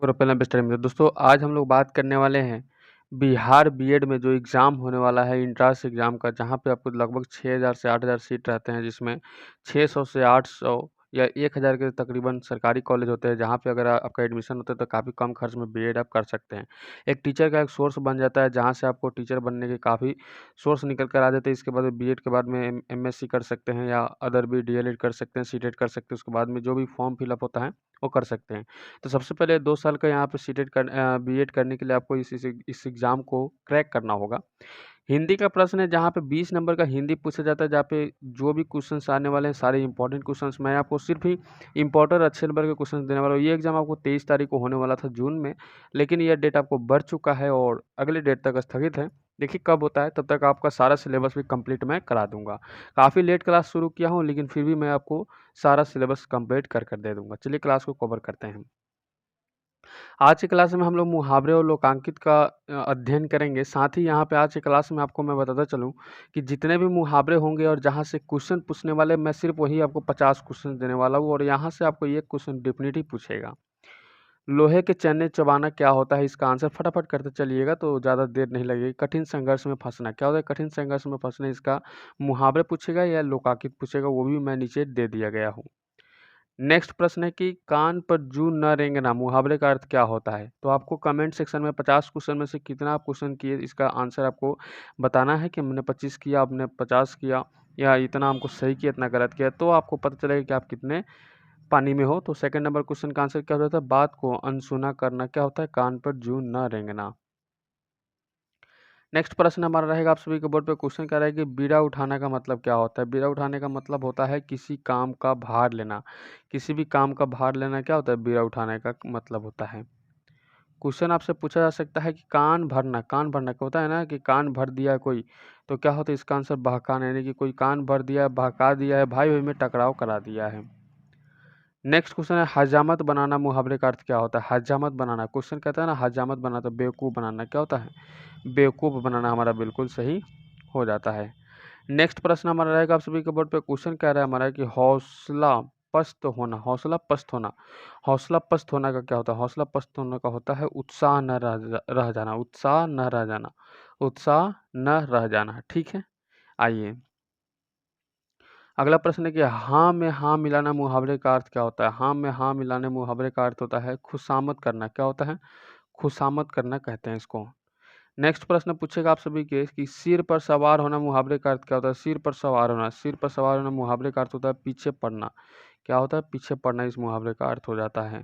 और पहले best time में दोस्तों आज हम लोग बात करने वाले हैं बिहार बीएड में जो एग्ज़ाम होने वाला है इंट्रांस एग्ज़ाम का, जहाँ पे आपको लगभग 6000 से 8000 सीट रहते हैं, जिसमें 600 से 800 या 1000 के तकरीबन सरकारी कॉलेज होते हैं, जहाँ पे अगर आपका एडमिशन होता है तो काफ़ी कम खर्च में बीएड आप कर सकते हैं। एक टीचर का एक सोर्स बन जाता है, जहाँ से आपको टीचर बनने के काफ़ी सोर्स निकल कर आ जाते हैं। इसके बाद बीएड के बाद में एमएससी कर सकते हैं या अदर भी डीएलएड कर सकते हैं, सीटेट कर सकते हैं। उसके बाद में जो भी फॉर्म फिलअप होता है वो कर सकते हैं। तो सबसे पहले 2 साल का यहाँ पे बीएड करने के लिए आपको इस एग्ज़ाम को क्रैक करना होगा। हिंदी का प्रश्न है, जहाँ पे 20 नंबर का हिंदी पूछा जाता है, जहाँ पे जो भी क्वेश्चंस आने वाले हैं सारे इंपॉर्टेंट क्वेश्चंस मैं आपको सिर्फ ही इंपॉर्टेंट अच्छे नंबर के क्वेश्चंस देने वाला हूँ। ये एग्ज़ाम आपको 23 तारीख को होने वाला था जून में, लेकिन यह डेट आपको बढ़ चुका है और अगले डेट तक स्थगित है। देखिए कब होता है, तब तक आपका सारा सिलेबस भी कंप्लीट मैं करा दूँगा। काफ़ी लेट क्लास शुरू किया हूँ, लेकिन फिर भी मैं आपको सारा सिलेबस कंप्लीट कर दे दूँगा। चलिए क्लास को कवर करते हैं। आज की क्लास में हम लोग मुहावरे और लोकांकित का अध्ययन करेंगे। साथ ही यहाँ पे आज की क्लास में आपको मैं बताता चलूँ कि जितने भी मुहावरे होंगे और जहाँ से क्वेश्चन पूछने वाले, मैं सिर्फ वही आपको 50 क्वेश्चन देने वाला हूँ और यहाँ से आपको एक क्वेश्चन डेफिनेटली पूछेगा। लोहे के चने चबाना क्या होता है? इसका आंसर फटाफट करते चलिएगा तो ज़्यादा देर नहीं लगेगी। कठिन संघर्ष में फंसना क्या होता है? कठिन संघर्ष में फंसना, इसका मुहावरे पूछेगा या लोकांकित पूछेगा, वो भी मैं नीचे दे दिया गया हूँ। नेक्स्ट प्रश्न है कि कान पर जूं न रेंगना मुहावरे का अर्थ क्या होता है? तो आपको कमेंट सेक्शन में 50 क्वेश्चन में से कितना आप क्वेश्चन किए, इसका आंसर आपको बताना है कि हमने 25 किया, आपने 50 किया, या इतना हमको सही किया, इतना गलत किया, तो आपको पता चलेगा कि आप कितने पानी में हो। तो सेकंड नंबर क्वेश्चन का आंसर क्या होता है? बात को अनसुना करना क्या होता है? कान पर जूं न रेंगना। नेक्स्ट प्रश्न हमारा रहेगा, आप सभी के बोर्ड पे क्वेश्चन क्या रहेगा कि बीड़ा उठाना का मतलब क्या होता है? बीड़ा उठाने का मतलब होता है किसी काम का भार लेना। किसी भी काम का भार लेना क्या होता है? बीड़ा उठाने का मतलब होता है। क्वेश्चन आपसे पूछा जा सकता है कि कान भरना, कान भरना क्या होता है ना, कि कान भर दिया है कोई, तो क्या होता है? इसका आंसर बहकाना, यानी कि कोई कान भर दिया है, बहका दिया है, भाई भाई में टकराव करा दिया है। नेक्स्ट क्वेश्चन है, हजामत बनाना मुहावरे का अर्थ क्या होता है? हजामत बनाना, क्वेश्चन कहता है ना हजामत बनाना, तो बेवकूफ़ बनाना क्या होता है? बेवकूफ़ बनाना हमारा बिल्कुल सही हो जाता है। नेक्स्ट प्रश्न हमारा रहेगा, आप सभी के बोर्ड पे क्वेश्चन क्या रहा है हमारा कि हौसला पस्त होना, हौसला पस्त होना, हौसला पस्त होना का क्या होता है? हौसला पस्त होने का होता है उत्साह न रह जाना, उत्साह न रह जाना, उत्साह न रह जाना। ठीक है, आइए अगला प्रश्न है कि हाँ में हाँ मिलाना मुहावरे का अर्थ क्या होता है? हाँ में हाँ मिलाने मुहावरे का अर्थ होता है खुशामद करना। क्या होता है? खुशामद करना कहते हैं इसको। नेक्स्ट प्रश्न पूछेगा आप सभी के कि सिर पर सवार होना मुहावरे का अर्थ क्या होता है? सिर पर सवार होना, सिर पर सवार होना मुहावरे का अर्थ होता है पीछे पड़ना। क्या होता है? पीछे पड़ना इस मुहावरे का अर्थ हो जाता है।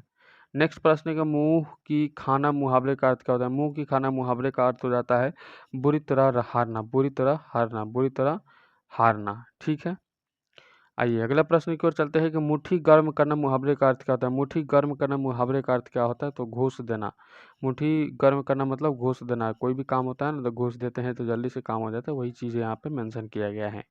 नेक्स्ट प्रश्न है कि मुंह की खाना मुहावरे का अर्थ क्या होता है? मुंह की खाना मुहावरे का अर्थ हो जाता है बुरी तरह हारना, बुरी तरह हारना, बुरी तरह हारना। ठीक है, आइए अगला प्रश्न की ओर चलते हैं कि मुट्ठी गर्म करना मुहावरे का अर्थ क्या होता है? मुट्ठी गर्म करना मुहावरे का अर्थ क्या होता है? तो घूस देना। मुट्ठी गर्म करना मतलब घूस देना। कोई भी काम होता है ना, तो घूस देते हैं तो जल्दी से काम हो जाता है, वही चीज़ यहाँ पे मेंशन किया गया है।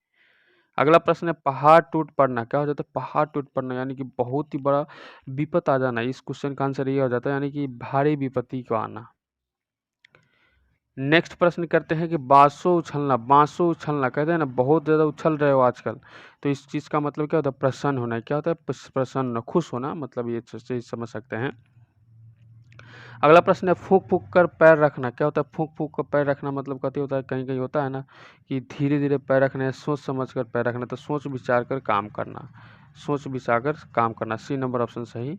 अगला प्रश्न है पहाड़ टूट पड़ना। क्या हो जाता है? पहाड़ टूट पड़ना यानी कि बहुत ही बड़ा विपत आ जाना। इस क्वेश्चन का आंसर ये हो जाता है, यानी कि भारी विपत्ति को आना। नेक्स्ट प्रश्न करते हैं कि बाँसो उछलना, बाँसो उछलना कहते हैं ना, बहुत ज़्यादा उछल रहे हो आजकल, तो इस चीज़ का मतलब क्या होता है? प्रसन्न होना। क्या होता है? प्रसन्न, खुश होना, मतलब ये चीज़ समझ सकते हैं। अगला प्रश्न है फूंक फूंक कर पैर रखना। क्या होता है? फूंक फूंक कर पैर रखना मतलब कहते होता है, कहीं कहीं होता है ना कि धीरे धीरे पैर रखना है, सोच समझ कर पैर रखना, तो सोच विचार कर काम करना, सोच विचार कर काम करना। सी नंबर ऑप्शन सही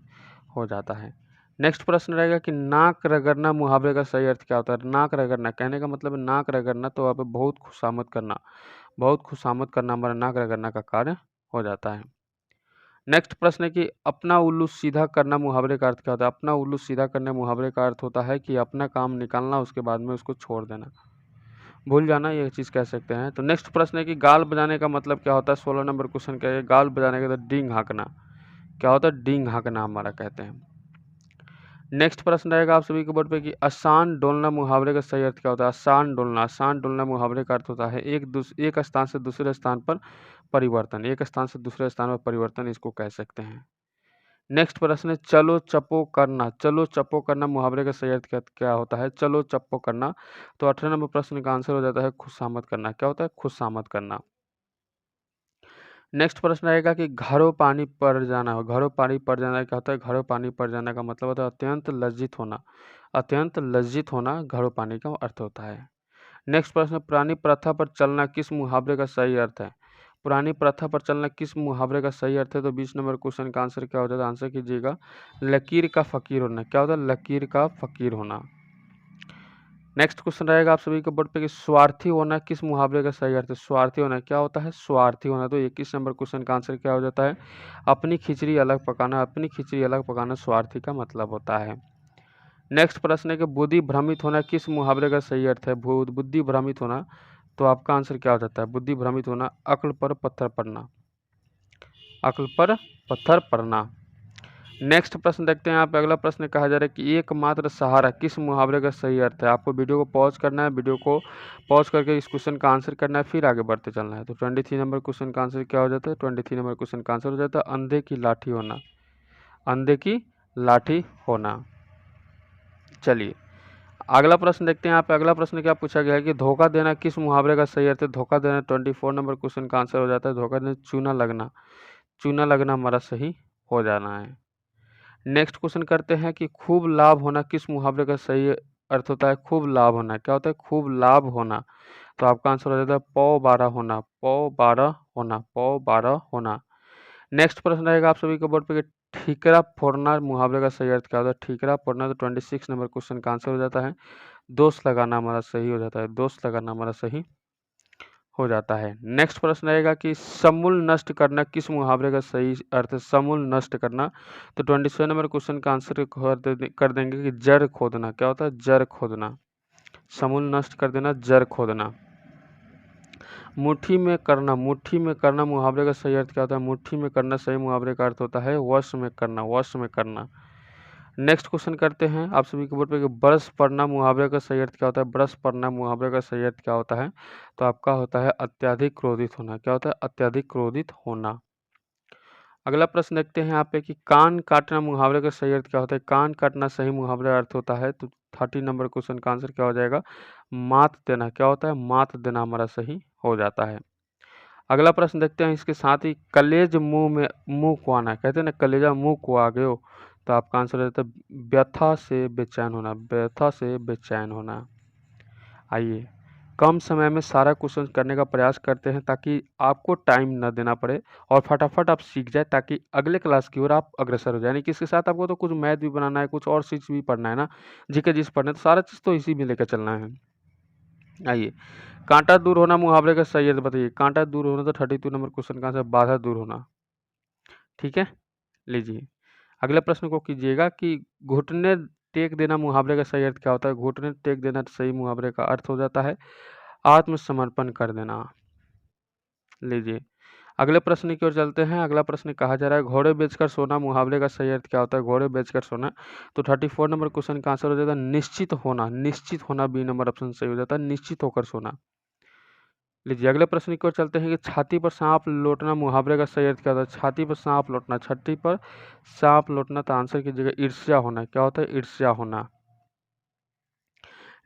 हो जाता है। नेक्स्ट प्रश्न रहेगा कि नाक रगड़ना मुहावरे का सही अर्थ क्या होता है? नाक रगड़ना कहने का मतलब है नाक रगड़ना, तो आप बहुत खुशामद करना, बहुत खुशामद करना हमारा नाक रगड़ना का कार्य हो जाता है। नेक्स्ट प्रश्न है कि अपना उल्लू सीधा करना मुहावरे का अर्थ क्या होता है? अपना उल्लू सीधा करने मुहावरे का अर्थ होता है कि अपना काम निकालना, उसके बाद में उसको छोड़ देना, भूल जाना, ये चीज़ कह सकते हैं। तो नेक्स्ट प्रश्न है कि गाल बजाने का मतलब क्या होता है? 16 नंबर क्वेश्चन क्या है? गाल बजाने का तो डींग हाँकना। क्या होता है? डींग हाँकना हमारा कहते हैं। नेक्स्ट प्रश्न रहेगा आप सभी के बोर्ड पे कि आसान डोलना मुहावरे का सही अर्थ क्या होता है? आसान डोलना, आसान डोलना मुहावरे का अर्थ होता है एक स्थान से दूसरे स्थान पर परिवर्तन, एक स्थान से दूसरे स्थान पर परिवर्तन, इसको कह सकते हैं। नेक्स्ट प्रश्न है चलो चप्पो करना, चलो चप्पो करना मुहावरे का सही अर्थ क्या क्या होता है? चलो चप्पो करना, तो 18 नंबर प्रश्न का आंसर हो जाता है खुशामद करना। क्या होता है? खुशामद करना। नेक्स्ट प्रश्न आएगा कि घरों पानी पड़ जाना। घरों पानी पड़ जाना क्या होता है? घरों पानी पड़ जाना का मतलब होता है अत्यंत लज्जित होना। अत्यंत लज्जित होना घरों पानी का अर्थ होता है। नेक्स्ट प्रश्न, पुरानी प्रथा पर चलना किस मुहावरे का सही अर्थ है? पुरानी प्रथा पर चलना किस मुहावरे का सही अर्थ है? तो 20 नंबर क्वेश्चन का आंसर क्या होता है? आंसर कीजिएगा लकीर का फकीर होना। क्या होता है? लकीर का फकीर होना। नेक्स्ट क्वेश्चन रहेगा आप सभी के बोर्ड पे कि स्वार्थी होना किस मुहावरे का सही अर्थ है? स्वार्थी होना क्या होता है? स्वार्थी होना। तो 21 नंबर क्वेश्चन का आंसर क्या हो जाता है? अपनी खिचड़ी अलग पकाना। अपनी खिचड़ी अलग पकाना स्वार्थी का मतलब होता है। नेक्स्ट प्रश्न है कि बुद्धि भ्रमित होना किस मुहावरे का सही अर्थ है? बुद्धि भ्रमित होना। तो आपका आंसर क्या हो जाता है? बुद्धि भ्रमित होना अक्ल पर पत्थर पड़ना। अक्ल पर पत्थर पड़ना। नेक्स्ट प्रश्न देखते हैं। यहाँ पे अगला प्रश्न कहा जा रहा है कि एकमात्र सहारा किस मुहावरे का सही अर्थ है? आपको वीडियो को पॉज करना है, वीडियो को पॉज करके इस क्वेश्चन का आंसर करना है, फिर आगे बढ़ते चलना है। तो 23 नंबर क्वेश्चन का आंसर क्या हो जाता है? 23 नंबर क्वेश्चन का आंसर हो जाता है अंधे की लाठी होना। अंधे की लाठी होना। चलिए अगला प्रश्न देखते हैं। यहाँ पे अगला प्रश्न क्या पूछा गया है कि धोखा देना किस मुहावरे का सही अर्थ है? धोखा देना 24 नंबर क्वेश्चन का आंसर हो जाता है धोखा देना चूना लगना। चूना लगना हमारा सही हो जाना है। नेक्स्ट क्वेश्चन करते हैं कि खूब लाभ होना किस मुहावरे का सही अर्थ होता है? खूब लाभ होना। क्या होता है? खूब लाभ होना। तो आपका आंसर हो जाता है पौ 12 होना। पौ 12 होना। पौ 12 होना। नेक्स्ट प्रश्न रहेगा आप सभी के बोर्ड पे कि ठीकरा फोड़ना मुहावरे का सही अर्थ क्या होता है? ठीकरा फोड़ना। तो 26 नंबर क्वेश्चन का आंसर हो जाता है दोष लगाना हमारा सही हो जाता है। दोष लगाना हमारा सही हो जाता है। नेक्स्ट प्रश्न रहेगा कि समूल नष्ट करना किस मुहावरे का सही अर्थ है? समूल नष्ट करना। तो 26 नंबर क्वेश्चन का आंसर कर देंगे कि जड़ खोदना। क्या होता है? जड़ खोदना। समूल नष्ट कर देना, जड़ खोदना। मुट्ठी में करना। मुट्ठी में करना मुहावरे का सही अर्थ क्या होता है? मुट्ठी में करना सही मुहावरे का अर्थ होता है वश में करना। वश में करना। नेक्स्ट क्वेश्चन करते हैं आप सभी के बोर्ड पे कि बरस पड़ना मुहावरे का सही अर्थ क्या होता है? बरस पड़ना मुहावरे का सही अर्थ क्या होता है? तो आपका होता है अत्यधिक क्रोधित होना। क्या होता है? अत्यधिक क्रोधित होना। अगला प्रश्न देखते हैं यहाँ पे कि कान काटना मुहावरे का सही अर्थ क्या होता है? कान काटना सही मुहावरे अर्थ होता है। तो 30 नंबर क्वेश्चन का आंसर क्या हो जाएगा? मात देना। क्या होता है? मात देना हमारा सही हो जाता है। अगला प्रश्न देखते हैं इसके साथ ही कलेज मुंह को आना। कहते हैं ना कलेजा मुंह को आ गयो। तो आपका आंसर हो जाता है व्यथा से बेचैन होना। व्यथा से बेचैन होना। आइए कम समय में सारा क्वेश्चन करने का प्रयास करते हैं ताकि आपको टाइम न देना पड़े और फटाफट आप सीख जाए ताकि अगले क्लास की ओर आप अग्रसर हो जाए। यानी कि इसके साथ आपको तो कुछ मैथ भी बनाना है, कुछ और चीज़ भी पढ़ना है ना, जीके जिस पढ़ना है, तो सारा चीज़ तो इसी में लेकर चलना है। आइए कांटा दूर होना मुहावरे का सही अर्थ बताइए। कांटा दूर होना। तो 32 नंबर क्वेश्चन का आंसर बाधा दूर होना। ठीक है, लीजिए अगले प्रश्न को कीजिएगा कि घुटने टेक देना मुहावरे का सही अर्थ क्या होता है? घुटने टेक देना सही मुहावरे का अर्थ हो जाता है आत्मसमर्पण कर देना। लीजिए अगले प्रश्न की ओर चलते हैं। अगला प्रश्न कहा जा रहा है घोड़े बेचकर सोना मुहावरे का सही अर्थ क्या होता है? घोड़े बेचकर सोना। तो 34 नंबर क्वेश्चन का आंसर हो जाता है निश्चित होना। निश्चित होना बी नंबर ऑप्शन सही हो जाता है निश्चित होकर सोना। लीजिए अगले प्रश्न की ओर चलते हैं कि छाती पर सांप लौटना मुहावरे का सही अर्थ क्या होता है? छाती पर सांप लौटना। छाती पर सांप लौटना। तो आंसर की जगह ईर्ष्या होना। क्या होता है? ईर्ष्या होना।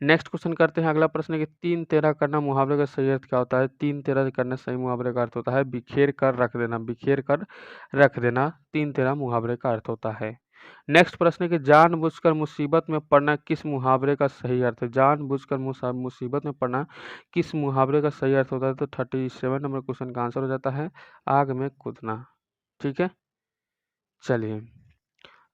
नेक्स्ट क्वेश्चन करते हैं। अगला प्रश्न है कि 3 तेरा करना मुहावरे का सही अर्थ क्या होता है? 3 तेरा करना सही मुहावरे का अर्थ होता है बिखेर कर रख देना। बिखेर कर रख देना 3 तेरा मुहावरे का अर्थ होता है। नेक्स्ट प्रश्न है कि जानबूझकर मुसीबत में पड़ना किस मुहावरे का सही अर्थ है? जानबूझकर मुसीबत में पड़ना किस मुहावरे का सही अर्थ होता है? तो 37 नंबर क्वेश्चन का आंसर हो जाता है आग में कूदना। ठीक है, चलिए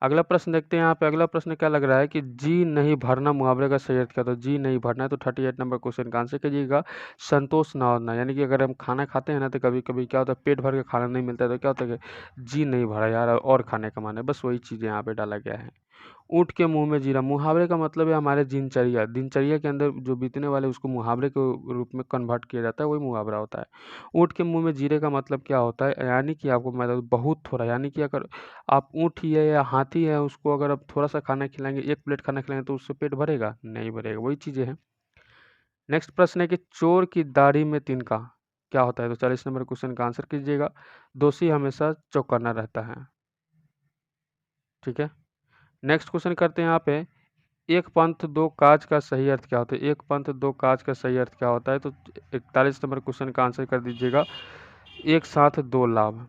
अगला प्रश्न देखते हैं। यहाँ पे अगला प्रश्न क्या लग रहा है कि जी नहीं भरना मुहावरे का सही अर्थ क्या? तो जी नहीं भरना है। तो 38 नंबर क्वेश्चन का आंसर कीजिएगा संतोष ना होना। यानी कि अगर हम खाना खाते हैं ना तो कभी कभी क्या होता है पेट भर के खाना नहीं मिलता है तो क्या होता है कि जी नहीं भरा यार और खाने का मन है। बस वही चीज़ें यहाँ पे डाला गया है। ऊँट के मुंह में जीरा मुहावरे का मतलब है हमारे दिनचर्या। दिनचर्या के अंदर जो बीतने वाले उसको मुहावरे के रूप में कन्वर्ट किया जाता है, वही मुहावरा होता है। ऊँट के मुंह में जीरे का मतलब क्या होता है? यानी कि आपको मैं बहुत थोड़ा, यानी कि अगर आप ऊँट ही है या हाथी है उसको अगर आप थोड़ा सा खाना खिलाएंगे, 1 प्लेट खाना खिलाएंगे तो उससे पेट भरेगा? नहीं भरेगा। वही चीज़ें हैं। नेक्स्ट प्रश्न है कि चोर की दाढ़ी में तिनका क्या होता है? तो 40 नंबर क्वेश्चन का आंसर कीजिएगा दोषी हमेशा चौकन्ना रहता है। ठीक है, नेक्स्ट क्वेश्चन करते हैं यहाँ पे एक पंथ दो काज का सही अर्थ क्या होता है? एक पंथ दो काज का सही अर्थ क्या होता है? तो 41 नंबर क्वेश्चन का आंसर कर दीजिएगा एक साथ दो लाभ।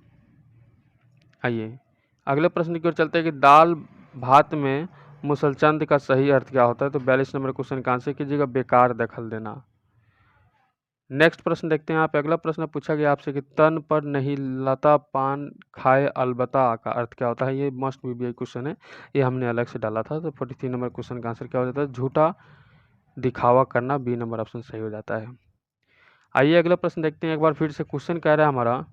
आइए अगले प्रश्न की ओर चलते हैं कि दाल भात में मुसलचंद का सही अर्थ क्या होता है। तो 42 नंबर क्वेश्चन का आंसर कीजिएगा बेकार दखल देना। नेक्स्ट प्रश्न देखते हैं। आप अगला प्रश्न पूछा गया आपसे कि तन पर नहीं लता पान खाए अलबत्ता का अर्थ क्या होता है। ये मस्ट बीबीआई क्वेश्चन है, ये हमने अलग से डाला था। तो 43 नंबर क्वेश्चन का आंसर क्या हो जाता है, झूठा दिखावा करना। बी नंबर ऑप्शन सही हो जाता है। आइए अगला प्रश्न देखते हैं। एक बार फिर से क्वेश्चन कह रहा है हमारा,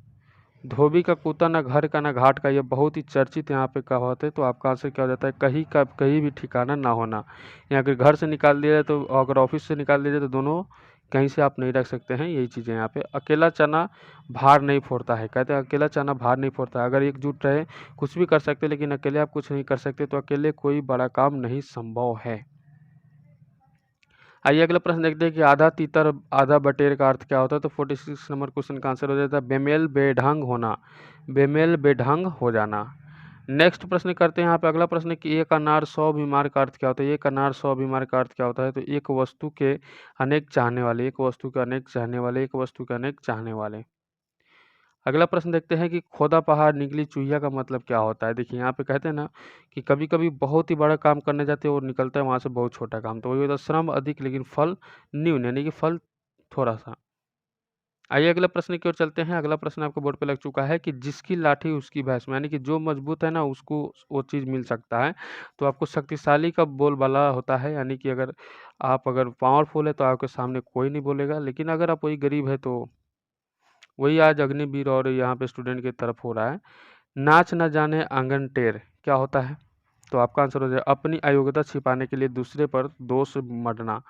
धोबी का कुत्ता न घर का न घाट का, ये बहुत ही चर्चित यहाँ पे कहावत है। तो आपका आंसर क्या हो जाता है, कहीं का कहीं भी ठिकाना ना होना। यहाँ अगर घर से निकाल दिया जाए तो, अगर ऑफिस से निकाल दिया जाए तो दोनों कहीं से आप नहीं रख सकते हैं। यही चीज़ें यहाँ पे। अकेला चना भार नहीं फोड़ता है, कहते हैं अकेला चना भार नहीं फोड़ता है। अगर एकजुट रहे कुछ भी कर सकते, लेकिन अकेले आप कुछ नहीं कर सकते, तो अकेले कोई बड़ा काम नहीं संभव है। आइए अगला प्रश्न देखते हैं कि आधा तीतर आधा बटेर का अर्थ क्या होता है। तो 46 नंबर क्वेश्चन का आंसर हो जाता है बेमेल बेढंग होना, बेमेल बेढंग हो जाना। नेक्स्ट प्रश्न करते हैं यहाँ पे। अगला प्रश्न कि एक अनार 100 बीमार का अर्थ क्या होता है। एक अनार 100 बीमार का अर्थ क्या होता है। तो एक वस्तु के अनेक चाहने वाले, एक वस्तु के अनेक चाहने वाले, एक वस्तु के अनेक चाहने वाले। अगला प्रश्न देखते हैं कि खोदा पहाड़ निकली चूहिया का मतलब क्या होता है। देखिए यहाँ पे कहते हैं ना कि कभी कभी बहुत ही बड़ा काम करने जाते हैं और निकलता है वहाँ से बहुत छोटा काम। तो वही होता है श्रम अधिक लेकिन फल न्यून, यानी कि फल थोड़ा सा। आइए अगला प्रश्न की ओर चलते हैं। अगला प्रश्न आपको बोर्ड पे लग चुका है कि जिसकी लाठी उसकी भैंस में, यानी कि जो मजबूत है ना उसको वो चीज़ मिल सकता है। तो आपको शक्तिशाली का बोलबाला होता है, यानी कि अगर पावरफुल है तो आपके सामने कोई नहीं बोलेगा, लेकिन अगर आप वही गरीब है तो वही आज अग्निवीर और यहाँ पे स्टूडेंट की तरफ हो रहा है। नाच न जाने आंगन टेढ़ क्या होता है। तो आपका आंसर हो जाएगा अपनी अयोग्यता छिपाने के लिए दूसरे पर दोष मढ़ना,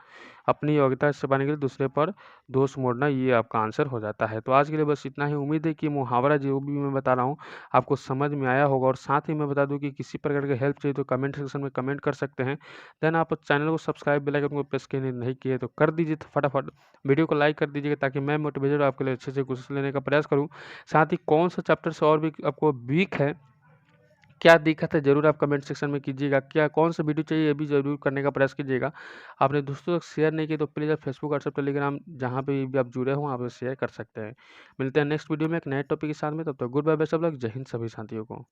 अपनी योग्यता छिपाने के लिए दूसरे पर दोष मोड़ना, ये आपका आंसर हो जाता है। तो आज के लिए बस इतना ही। उम्मीद है कि मुहावरा जो भी मैं बता रहा हूँ आपको समझ में आया होगा। और साथ ही मैं बता दूं कि किसी प्रकार की हेल्प चाहिए तो कमेंट सेक्शन में कमेंट कर सकते हैं। देन आप चैनल को सब्सक्राइब बेल आइकन को प्रेस किए नहीं किए तो कर दीजिए, तो फटाफट वीडियो को लाइक कर दीजिएगा ताकि मैं मोटिवेटेड आपके लिए अच्छे से क्वेश्चन लेने का प्रयास करूँ। साथ ही कौन सा चैप्टर से और भी आपको वीक है, क्या दिक्कत है, ज़रूर आप कमेंट सेक्शन में कीजिएगा। क्या कौन सा वीडियो चाहिए ये भी ज़रूर करने का प्रयास कीजिएगा। आपने दोस्तों तक शेयर नहीं किया तो प्लीज़ आप फेसबुक, व्हाट्सएप, टेलीग्राम जहाँ पे भी आप जुड़े हों आप शेयर कर सकते हैं। मिलते हैं नेक्स्ट वीडियो में एक नए टॉपिक के साथ में। तब तक goodbye, best of luck, जय हिंद सभी साथियों को।